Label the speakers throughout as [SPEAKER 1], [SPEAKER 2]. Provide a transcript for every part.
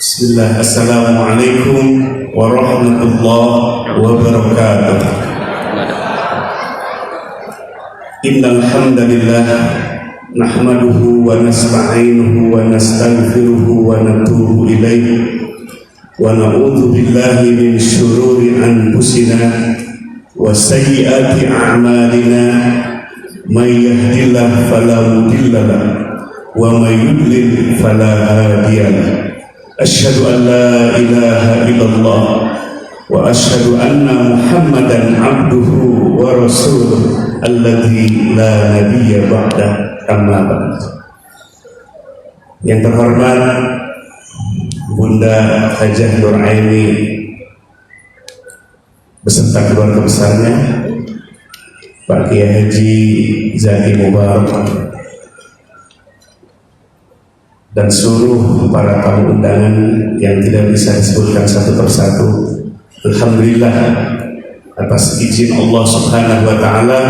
[SPEAKER 1] Bismillah, Assalamualaikum warahmatullahi wabarakatuh. Innal hamdalillah nahmaduhu wa nasta'inuhu wa nastaghfiruhu wa natubu ilaihi wa na'udzu billahi min syururi anfusina wa sayyiati a'malina. May yahdihillahu fala mudilla lahu wa may yudlil fala hadiya lahu. Asyhadu an la ilaha illallah wa asyhadu anna Muhammadan abduhu wa rasuluh alladzi la nabiyya ba'da, amma ba'd. Yang terhormat Bunda Hajah Nur Aini beserta keluarga besarnya, Pak Kiai Haji Zaki Mubarak, dan seluruh para tamu undangan yang tidak bisa disebutkan satu persatu. Alhamdulillah, atas izin Allah Subhanahu wa Ta'ala,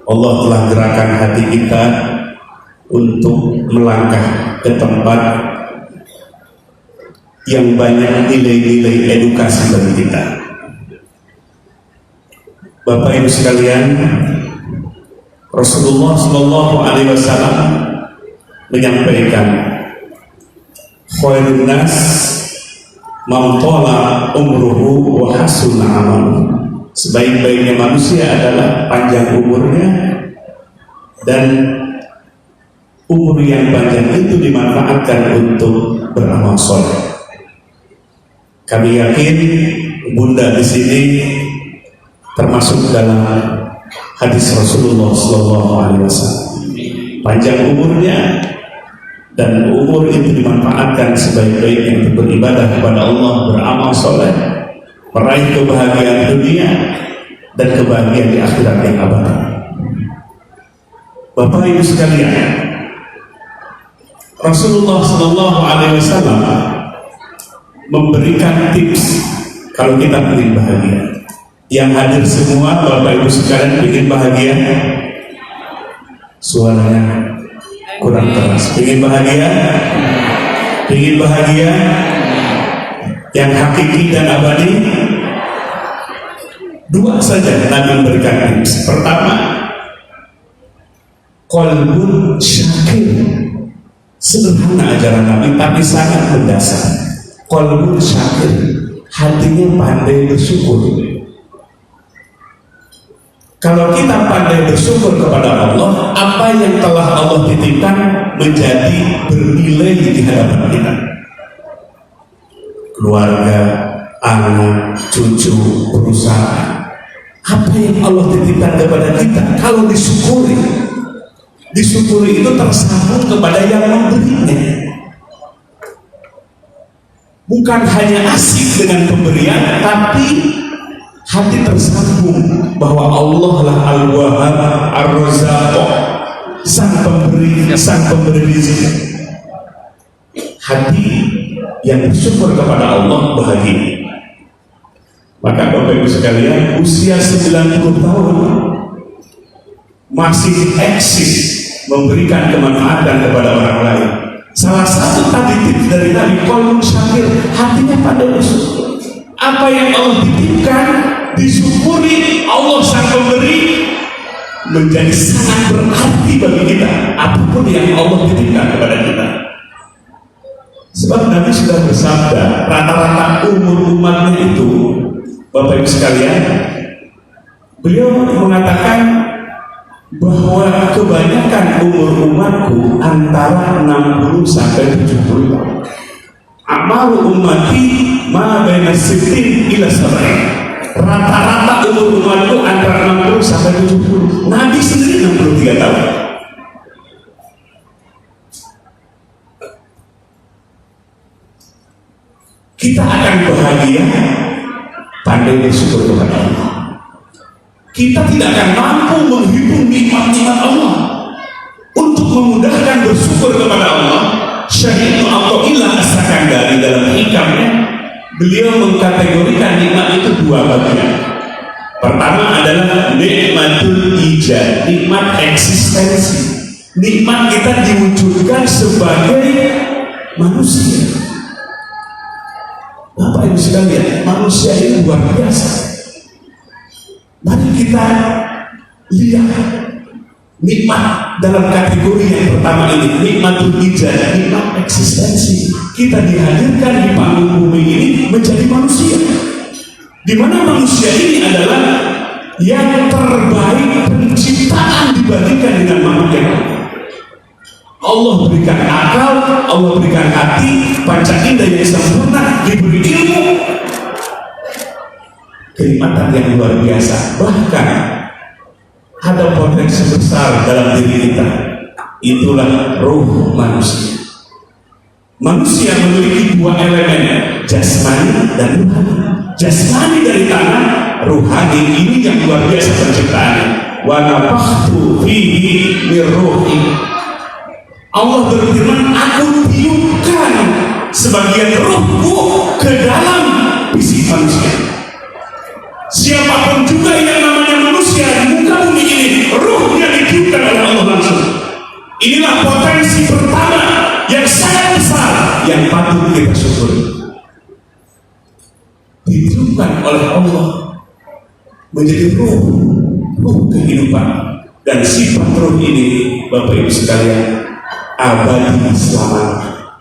[SPEAKER 1] Allah telah gerakan hati kita untuk melangkah ke tempat yang banyak nilai-nilai edukasi bagi kita. Bapak Ibu sekalian, Rasulullah Shallallahu Alaihi Wasallam menyampaikan, khairun nas man tala umruhu wa hasuna amaluhu. Sebaik-baiknya manusia adalah panjang umurnya dan umur yang panjang itu dimanfaatkan untuk beramal soleh. Kami yakin Bunda di sini termasuk dalam hadis Rasulullah Sallallahu Alaihi Wasallam. Panjang umurnya dan umur itu dimanfaatkan sebaik-baiknya untuk beribadah kepada Allah, beramal soleh, meraih kebahagiaan dunia dan kebahagiaan di akhirat yang abadi. Bapak Ibu sekalian, Rasulullah Sallallahu Alaihi Wasallam memberikan tips kalau kita ingin bahagia. Yang hadir semua Bapak Ibu sekalian ingin bahagia? Suaranya kurang keras. Ingin bahagia? Ingin bahagia yang hakiki dan abadi? Dua saja Nabi memberikan tips. Pertama, qalbun syakir. Sederhana ajaran Nabi tapi sangat mendasar. Qalbun syakir, hatinya pandai bersyukur. Kalau kita pandai bersyukur kepada Allah, apa yang telah Allah titipkan menjadi bernilai di hadapan kita. Keluarga, anak, cucu, perusahaan. Apa yang Allah titipkan kepada kita, kalau disyukuri itu tersambung kepada yang memberinya. Bukan hanya asik dengan pemberian, tapi hati tersambung bahwa Allah lah Al-Wahhab Ar-Razzaq, sang pemberi rezeki. Hati yang bersyukur kepada Allah bahagia. Maka Bapak Ibu sekalian, usia 90 tahun masih eksis memberikan kemanfaatan kepada orang lain. Salah satu tadi tips dari Nabi, qalbun syakir, hatinya pandai bersyukur. Apa yang Allah titipkan disyukuri, Allah sang pemberi, menjadi sangat berarti bagi kita apapun yang Allah titipkan kepada kita. Sebab Nabi sudah bersabda, rata-rata umur umatnya itu, Bapak Ibu sekalian, beliau mengatakan bahwa kebanyakan umur umatku antara 60 sampai 70 tahun. Amalu ummati ma baina sittin ila sab'in. Rata-rata umur umatku antara 60 sampai 70. Nabi sendiri 63 tahun. Kita akan bahagia pandai bersyukur kepada Allah. Kita tidak akan mampu menghitung nikmat-nikmat Allah. Untuk memudahkan bersyukur kepada Allah, Syekh Ibnu Athaillah As-Sakandari dalam hikamnya, beliau mengkategorikan nikmat itu dua bagian. Pertama adalah nikmatul ijad, nikmat eksistensi. Nikmat kita diwujudkan sebagai manusia. Ibu sekalian, manusia ini luar biasa. Mari kita lihat nikmat dalam kategori yang pertama ini, nikmatul ijad, nikmat eksistensi. Kita dihadirkan di panggung bumi ini menjadi manusia, di mana manusia ini adalah yang terbaik penciptaan dibandingkan dengan makhluk yang lain. Allah berikan akal, Allah berikan hati, panca indera yang sempurna, diberi ilmu, kenikmatan yang luar biasa. Bahkan ada potensi besar dalam diri kita, itulah ruh manusia. Manusia memiliki dua elemen, jasmani dan ruhani. Jasmani dari tanah, ruhani ini yang luar biasa penciptaannya. Wa nafakhtu fihi min ruhi. Allah berfirman, aku tiupkan sebagian ruhku ke dalam fisik manusia. Siapapun juga yang namanya manusia di muka bumi ini, ruhnya ditiupkan oleh Allah langsung. Inilah potensi pertama yang sangat besar yang patut kita syukuri. Ditiupkan oleh Allah menjadi ruh kehidupan, dan sifat ruh ini, Bapak Ibu sekalian, abadi selamanya.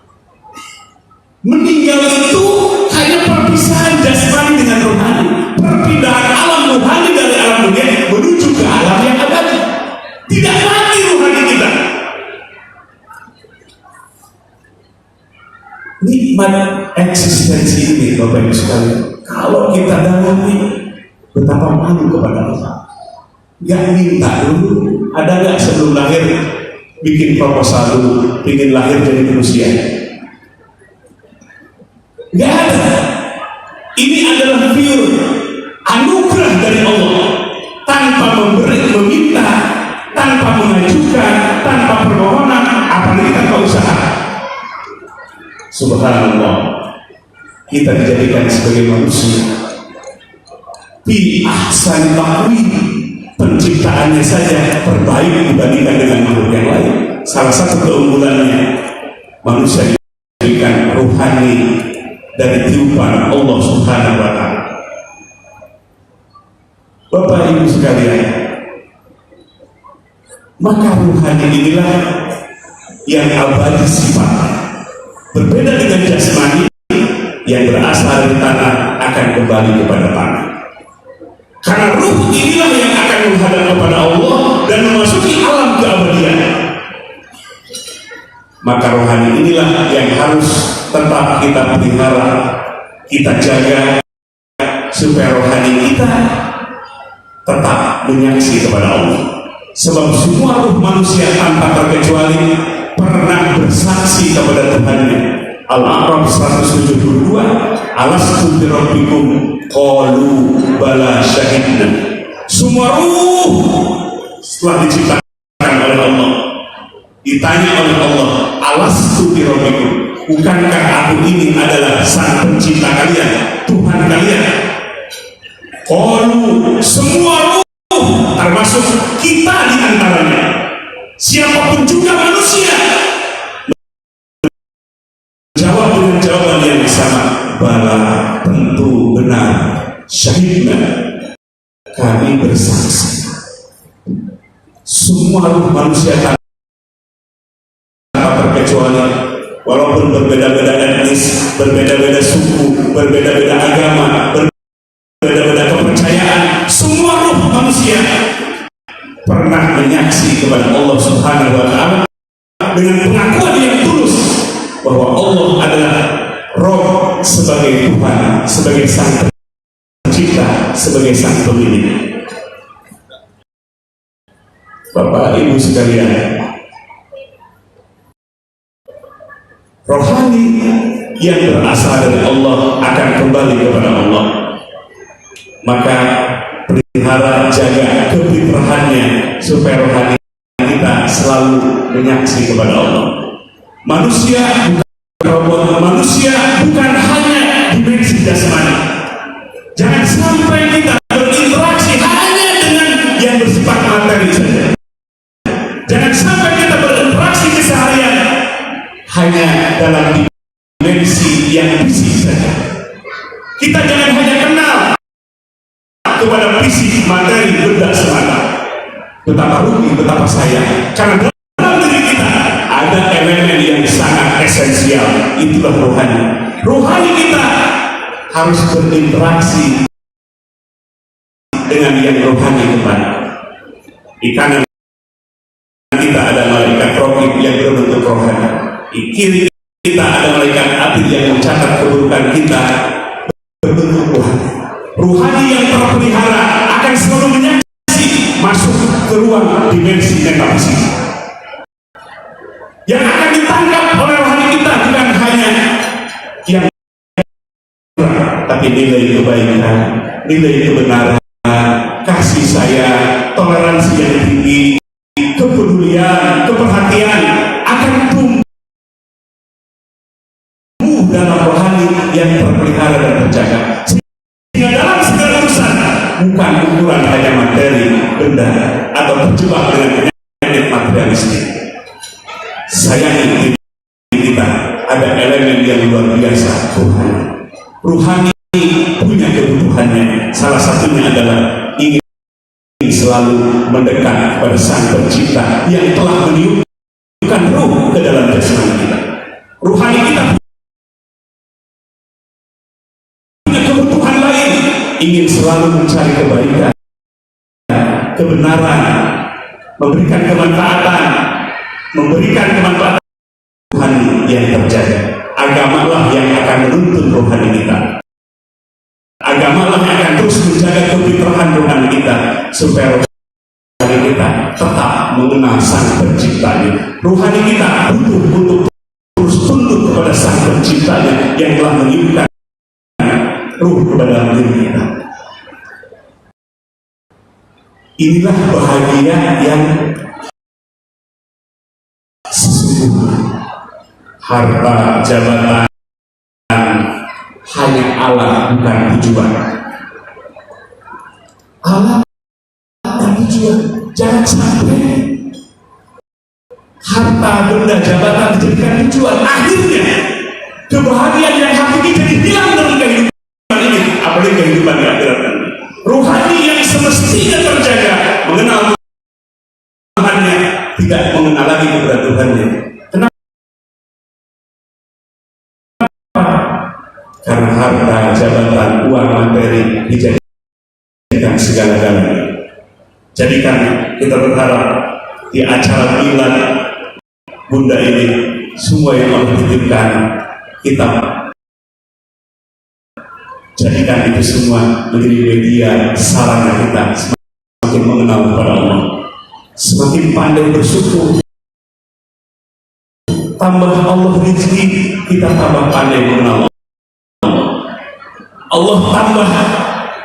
[SPEAKER 1] Meninggal itu hanya perpisahan jasmani dengan rohani, perpindahan alam rohani dari alam dunia menuju ke alam yang abadi. Tidak mati rohani kita. Nikmat eksistensi ini, Bapak Ibu sekalian, kalau kita dalami, betapa malu kepada Allah. Gak minta dulu, ada gak sebelum lahir bikin proposal dulu, ingin lahir jadi manusia? Gak ada. Ini adalah pure anugerah dari Allah, tanpa meminta, tanpa mengajukan, tanpa permohonan, apalagi tanpa usaha. Subhanallah, kita dijadikan sebagai manusia fi ahsani taqwim, penciptaannya saja terbaik dibandingkan dengan makhluk yang lain. Salah satu keunggulannya, manusia diberikan ruhani dari tiupan Allah Subhanahu wa Ta'ala. Bapak Ibu sekalian, maka ruhani inilah yang abadi sifatnya, berbeda dengan jasmani yang berasal dari tanah akan kembali kepada tanah. Karena ruh inilah yang akan menghadap kepada Allah dan memasuki alam keabadian. Maka rohani inilah yang harus tetap kita pelihara, kita jaga, supaya rohani kita tetap menyaksi kepada Allah. Sebab semua ruh manusia tanpa terkecuali pernah bersaksi kepada Tuhannya. Al-A'raf 172, alastu bi rabbikum qalu bala syahidna. Semua ruh setelah diciptakan oleh Allah, ditanya oleh Allah, alastu bi rabbikum, bukankah aku ini adalah sang pencipta kalian, Tuhan kalian? Qalu, semua ruh termasuk kita di antaranya, siapapun juga manusia, jawab dengan jawaban yang sama, bala, tentu benar, syahidna, kami bersaksi. Semua ruh manusia tanpa terkecuali, walaupun berbeda-beda etnis, berbeda-beda suku, berbeda-beda agama, berbeda-beda kepercayaan, semua ruh manusia pernah menyaksi kepada Allah Subhanahu wa Ta'ala dengan pengakuan yang tulus bahwa Allah adalah Roh sebagai Tuhan, sebagai sang pencipta, sebagai sang pemilik. Bapak Ibu sekalian, rohani yang berasal dari Allah akan kembali kepada Allah. Maka pelihara, jaga kefitrahannya supaya rohani kita selalu menyaksi kepada Allah. Manusia bukan hanya dimensi jasmani. Jangan sampai kita berinteraksi hanya dengan yang bersifat materi saja. Jangan sampai kita berinteraksi keseharian hanya dalam dimensi yang fisik saja. betapa rugi, betapa sayang. Karena dalam diri kita ada elemen yang sangat esensial, itulah rohani. Rohani kita harus berinteraksi dengan yang rohani kembali. Di kanan kita ada malaikat raqib yang berbentuk rohani. Di kiri kita ada malaikat atid yang mencatat keburukan kita berbentuk rohani. Rohani yang terpelihara akan selalu menyaksi masuk ke ruang dimensi metafisik. Yang akan ditangkap oleh rohani kita bukan hanya yang tapi nilai kebaikan, nilai kebenaran, kasih sayang, toleransi yang tinggi, kepedulian, keperhatian akan tumbuh dalam rohani yang terpelihara dan terjaga. Sehingga dalam segala urusan bukan ukuran hanya materi, benda, atau terjebak dengan penyakit materialistik. Sayangi kita ada elemen yang luar biasa, rohani. Rohani punya kebutuhannya, salah satunya adalah ingin selalu mendekat pada Sang Pencipta yang telah meniupkan ruh ke dalam jasmani kita. Rohani kita punya kebutuhan lain, ingin selalu mencari kebaikan, kebenaran, memberikan kemanfaatan Tuhan yang terjaga. Agamalah yang akan menuntun rohani kita. Agamalah yang akan terus menjaga kefitrahan rohani kita supaya rohani kita tetap mengenal Sang Penciptanya. Rohani kita butuh untuk terus tunduk kepada Sang Penciptanya yang telah meniupkan ruh kepada diri kita. Inilah bahagia yang sesungguhnya. Harta, jabatan hanya Allah, bukan tujuan. Allah bukan tujuan. Jangan sampai harta, benda, jabatan dijadikan tujuan. Akhirnya kebahagiaan yang hakiki jadi hilang dalam kehidupan ini, apalagi kehidupan di akhirat nanti. Rohani yang semestinya terjaga, mengenal Tuhannya, tidak mengenal lagi kepada Tuhannya. Karena harta, jabatan, uang, materi dijadikan segala-galanya. Jadikan kita berharap di acara milad Bunda ini semua yang Allah titipkan kita jadikan itu semua menjadi media sarana kita semakin mengenal kepada Allah, semakin pandai bersyukur. Tambah Allah rezeki, kita tambah pandai mengenal Allah, tambah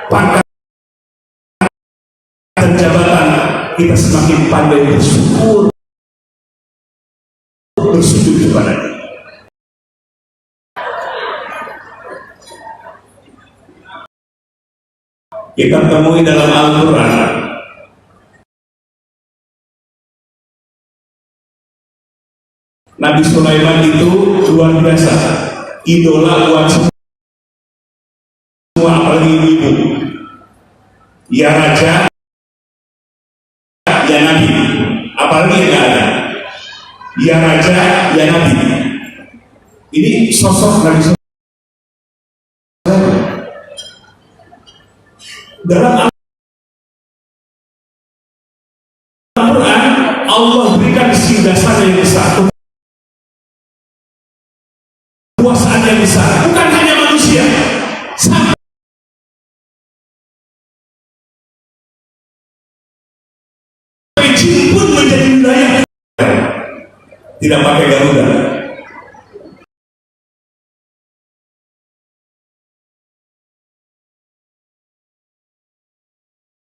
[SPEAKER 1] pangkat dan jabatan, kita semakin pandai bersyukur, bersujud kepada-Nya. Kita temui dalam Al-Quran Nabi Sulaiman itu luar biasa, idola buat semua, apalagi ibu. Ya raja, ya nabi, apalagi yang ada. Ya raja, ya nabi. Ini sosok Nabi Sulaiman. Dalam Al-Quran Allah berikan dasar yang besar, kekuasaan yang besar, bukan hanya manusia, sampai jin pun menjadi wilayah. Tidak pakai Garuda.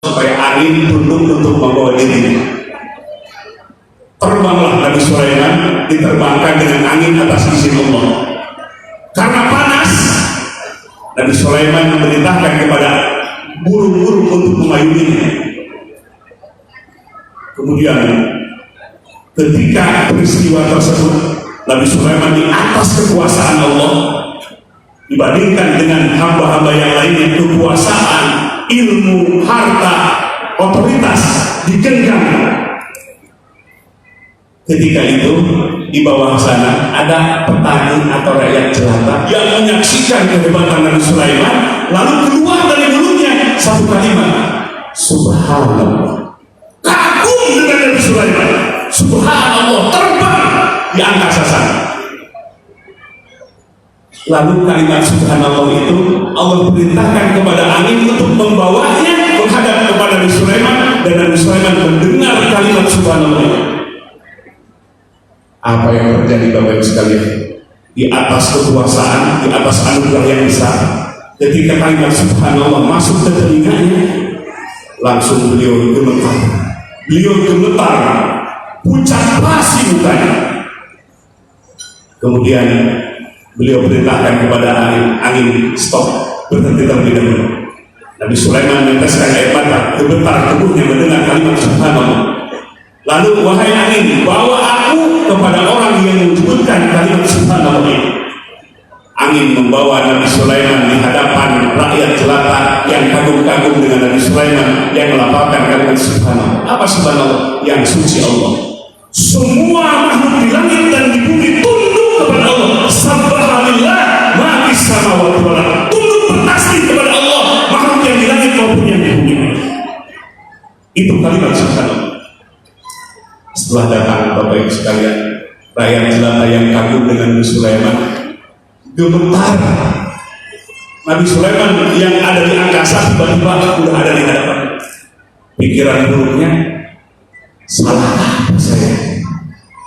[SPEAKER 1] Supaya angin tunduk untuk membawa diri. Terbanglah Nabi Sulaiman, diterbangkan dengan angin atas izin Allah. Karena panas, Nabi Sulaiman memerintahkan kepada burung-burung untuk memayunginya. Kemudian ketika peristiwa tersebut, Nabi Sulaiman di atas kekuasaan Allah dibandingkan dengan hamba-hamba yang lainnya, kekuasaan, ilmu, harta, otoritas digenggam. Ketika itu di bawah sana ada petani atau rakyat jelata yang menyaksikan kehebatan Nabi Sulaiman, lalu keluar dari mulutnya satu kalimat, Subhanallah. Kagum dengan Nabi Sulaiman, Subhanallah, terbang di angkasa sana. Lalu kalimat Subhanallah itu Allah perintahkan kepada angin untuk membawanya menghadap kepada Nabi Sulaiman, dan Nabi Sulaiman mendengar kalimat Subhanallah. Apa yang terjadi Bapak Ibu sekalian? Di atas kekuasaan, di atas anugerah yang besar, ketika kalimat Subhanallah masuk ke telinganya, langsung beliau gemetar. Beliau gemetar, pucat pasi mukanya. Kemudian beliau perintahkan kepada angin stop, berhenti terlebih dahulu. Nabi Sulaiman meneteskan air mata, gemetar tubuhnya mendengar kalimat Subhanallah. Lalu, wahai angin, bawa aku kepada orang yang menyebutkan kalimat Subhanallah ini. Angin membawa Nabi Sulaiman di hadapan rakyat jelata yang kagum-kagum dengan Nabi Sulaiman yang melafalkan kalimat Subhanallah. Apa Subhanallah? Yang suci Allah. Semua makhluk di langit dan di bumi tunduk kepada Allah. Subhanallah, ma fis samawati wal ardh. Tunduk bertasbih kepada Allah, makhluk yang di langit maupun yang di bumi. Itu kalimat Subhanallah. Setelah datang Bapak Ibu sekalian, rakyat jelata yang kagum dengan Nabi Sulaiman gemetar. Nabi Sulaiman yang ada di angkasa tiba-tiba sudah ada di hadapan. Pikiran buruknya, salah apa saya?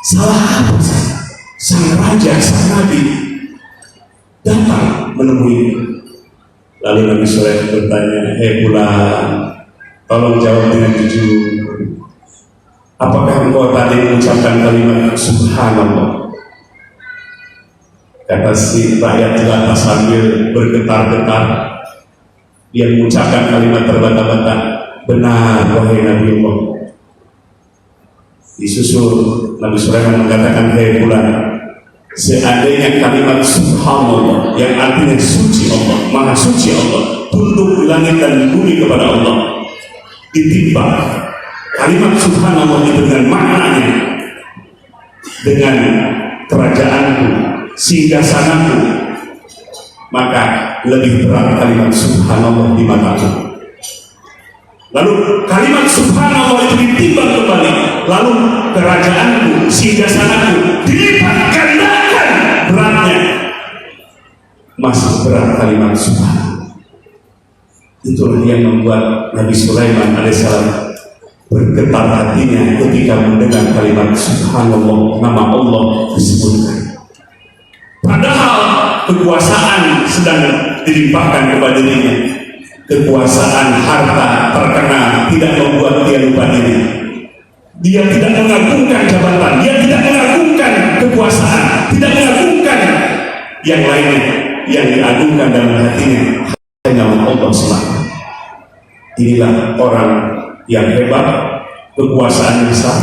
[SPEAKER 1] Salah apa saya? Sang raja, sang nabi datang menemui. Lalu Nabi Sulaiman bertanya, hei bulan, tolong jawab dengan jujur. Apakah engkau tadi mengucapkan kalimat Subhanallah? Kata si rakyat jelata sambil bergetar-getar, dia mengucapkan kalimat terbata-bata, benar wahai Nabi Allah. Disusul Nabi Sulaiman mengatakan, hei bulan, seandainya kalimat Subhanallah yang artinya suci Allah, maha suci Allah, tunduk di langit dan di bumi kepada Allah, ditimbang kalimat Subhanallah itu dengan maknanya, dengan kerajaanku, singgasanaku, maka lebih berat kalimat Subhanallah di mataku. Lalu kalimat Subhanallah itu ditimbang kembali, lalu kerajaanku, singgasanaku dilipat gandakan beratnya, masih berat kalimat Subhanallah. Itulah yang membuat Nabi Sulaiman alaihissalam bergetar hatinya ketika mendengar kalimat Subhanallah, nama Allah disebutkan. Padahal kekuasaan sedang dilimpahkan kepada dirinya. Kekuasaan, harta, terkenal tidak membuat dia lupa diri. Dia tidak mengagungkan jabatan, dia tidak mengagungkan kekuasaan, tidak mengagungkan yang lainnya. Yang diagungkan dalam hatinya hanya Allah semata. Inilah orang yang hebat, kekuasaan besar,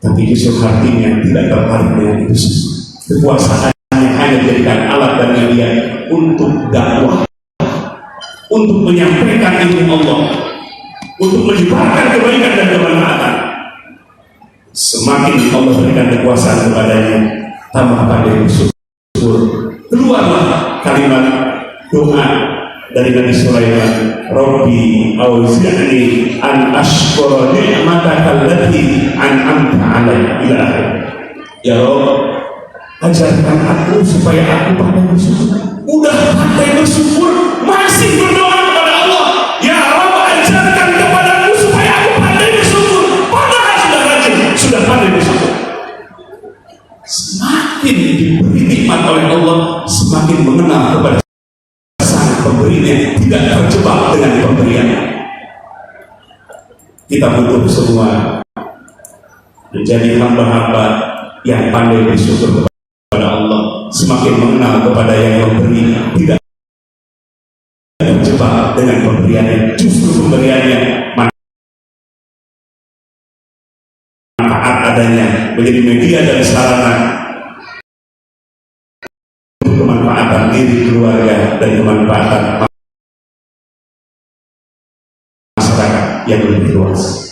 [SPEAKER 1] tapi justru hatinya tidak tertarik dengan itu semua. Kekuasaannya hanya dijadikan alat dan media untuk dakwah, untuk menyampaikan ilmu Allah, untuk menyebarkan kebaikan dan kemanfaatan. Semakin Allah berikan kekuasaan kepadanya, tambah pandai bersyukur. Keluarlah kalimat doa dari Nabi Sulaiman, Rabbi auzi'ni an ashkura ni'mataka allati an'amta 'alayya ila akhir. Ya Rabb, ajarkan aku supaya aku pandai bersyukur. Udah pandai bersyukur, masih berdoa kepada Allah, ya Rabb, ajarkan kepadaku supaya aku pandai bersyukur. Padahal sudah rajin, sudah pandai bersyukur. Semakin diberi nikmat oleh Allah, semakin mengenal kepada pemberinya, tidak terjebak dengan pemberian. Kita butuh semua menjadi hamba-hamba yang pandai bersyukur kepada Allah, semakin mengenal kepada yang memberi, tidak terjebak dengan pemberiannya. Justru pemberiannya manfaat adanya, menjadi media dan sarana kemanfaatan diri, keluarga, dan kemanfaatan masyarakat yang lebih luas.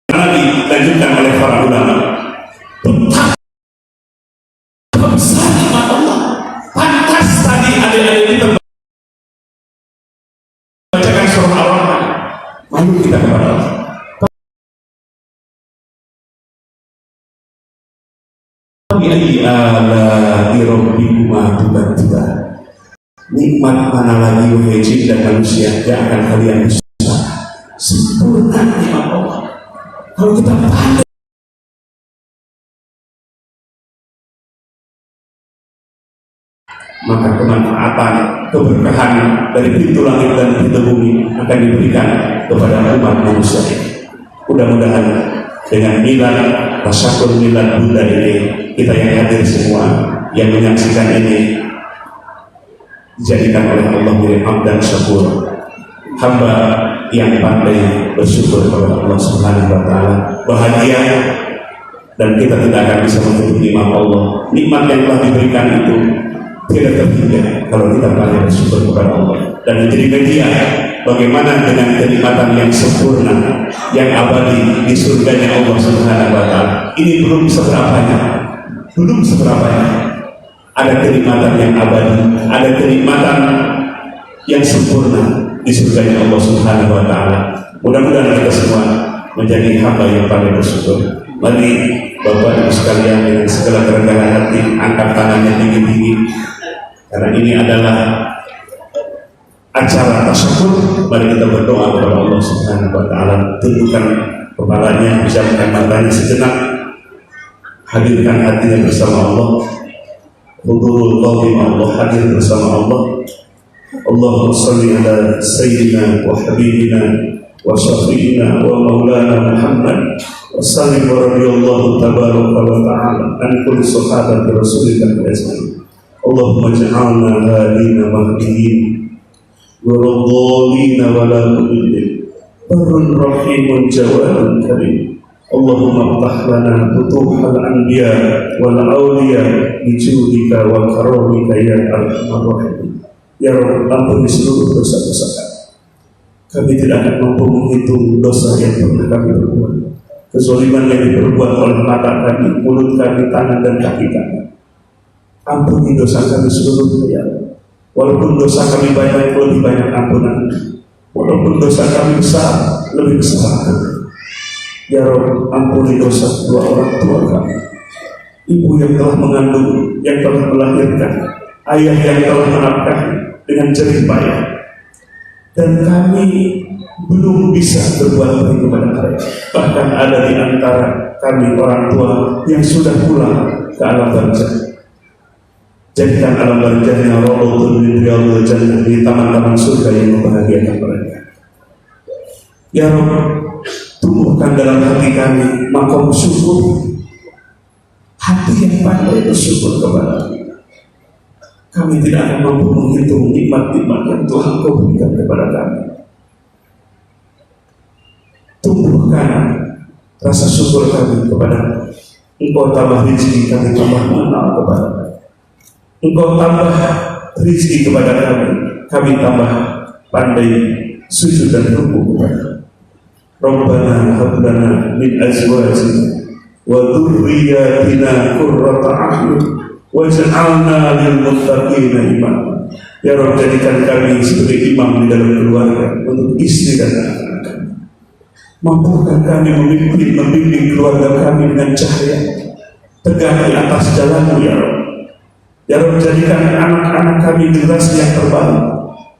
[SPEAKER 1] Lagi dilanjutkan oleh para ulama, betapa besar nikmat Allah. Pantas tadi adik-adik kita bacakan surah Al-Rahman, malu kita kepada Allah. Bi'ayyi ala'i rabbikuma tukadziban. Nikmat mana lagi wahai jin dan manusia yang akan kalian bisa sempurna nikmat Allah. Kalau kita pandai maka kemanfaatan, keberkahan dari pintu langit dan pintu bumi akan diberikan kepada umat manusia. Mudah-mudahan dengan milad tasyakkur milad Buddha ini, kita yang hadir semua yang menyaksikan ini dijadikan oleh Allah menjadi hamdan syakur, hamba yang pandai bersyukur kepada Allah Subhanahu wa taala. Bahagia, dan kita tidak akan bisa menghitung nikmat Allah. Nikmat yang telah diberikan itu tidak terhingga kalau kita pandai bersyukur kepada Allah. Dan menjadi media bagaimana dengan kenikmatan yang sempurna, yang abadi di surganya Allah Subhanahu wa taala. Ini belum seberapanya. Ada kenikmatan yang abadi, ada kenikmatan yang sempurna di surganya Allah Subhanahu wa taala. Mudah-mudahan kita semua menjadi hamba yang pandai bersyukur. Mari Bapak Ibu sekalian dengan segala kerendahan hati angkat tangannya tinggi-tinggi, karena ini adalah acara tasyakkur. Mari kita berdoa kepada Allah Subhanahu wa taala. Tundukkan kepalanya, pejamkan matanya sejenak, hadirkan hatinya bersama Allah. Hudurul qalbi Allah, hadir bersama Allah. Allahumma salli ala sayyidina wa habibina wa syafi'ina wa maulana Muhammad wa sallim wa radiyallahu tabaraka wa ta'ala an kulli sahabati rasulika ajma'in. Allahumma ja'alna hadina mahdiyin wa radhalina wa la tudillin barun rahimun jawadun karim. Allahumma ftah lana futuhal anbiya wal awliya bijudika wa karamika ya arhamar rahimin. Ya Rabb, ampuni seluruh dosa-dosa kami. Kami tidak akan mampu menghitung dosa yang pernah kami perbuat, kezaliman yang diperbuat oleh mata kami, mulut kami, tangan dan kaki kami. Ampuni dosa kami seluruhnya ya Allah. Walaupun dosa kami banyak, lebih banyak ampunan. Walaupun dosa kami besar, lebih besar ampunan. Ya Rabb, ampuni dosa kedua orang tua kami, ibu yang telah mengandung, yang telah melahirkan, ayah yang telah menafkahi dengan jerih payah, dan kami belum bisa berbuat baik kepada mereka. Bahkan ada di antara kami orang tua yang sudah pulang ke alam barzakh. Jadikan alam barzahnya rawdatun min riyadhil jannah, di taman-taman surga yang membahagiakan mereka. Ya Rabb, tumbuhkan dalam hati kami maqam syukur, hati yang pandai bersyukur kepada kami. Tidak akan mampu menghitung nikmat-nikmat yang telah Engkau berikan kepada kami. Tumbuhkan rasa syukur kami kepada Engkau. Tambah rezeki kami, tambah mengenal kepada kami. Engkau tambah rezeki kepada kami tambah pandai sujud dan rukuk kepada. Rabbana hab lana min azwajina wa dhurriyyatina qurrata a'yun waj'alna lil muttaqina imama. Ya Rabb, jadikan kami sebagai imam di dalam keluarga untuk istri dan anak-anak kami. Mampukan kami membimbing keluarga kami dengan cahaya, tegak di atas jalan-Mu ya Rabb. Ya Rabb, jadikan anak-anak kami generasi yang terbaik.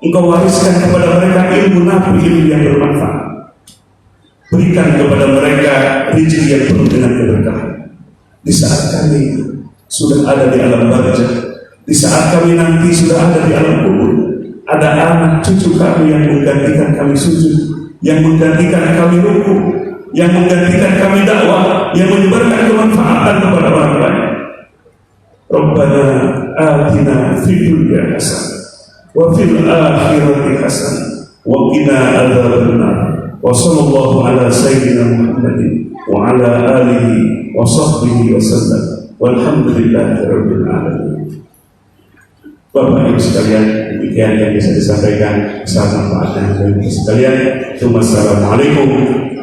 [SPEAKER 1] Engkau wariskan kepada mereka ilmu nafi, ilmu yang bermanfaat. Berikan kepada mereka rezeki yang penuh dengan keberkahan. Di saat kami sudah ada di alam barzakh, di saat kami nanti sudah ada di alam kubur, ada anak cucu kami yang menggantikan kami sujud, yang menggantikan kami rukuk, yang menggantikan kami dakwah, yang menyebarkan kemanfaatan kepada orang lain. Rabbana atina fid dunya hasanah wa fil akhirati hasanah wa qina adzabannar. Wa sallallahu ala sayyidina Muhammadin wa ala alihi wa sahbihi wa sallam walhamdulillahi rabbil alamin. Bapak Ibu sekalian, demikian yang bisa disampaikan. Salam manfaatnya bagi kita sekalian. Wassalamualaikum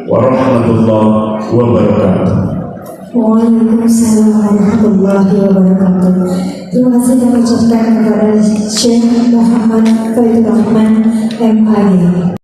[SPEAKER 1] warahmatullahi wabarakatuh.
[SPEAKER 2] Waalaikumsalam warahmatullahi wabarakatuh. Terima kasih kami ucapkan kepada Syekh Muhammad Faidur Rahman MAD.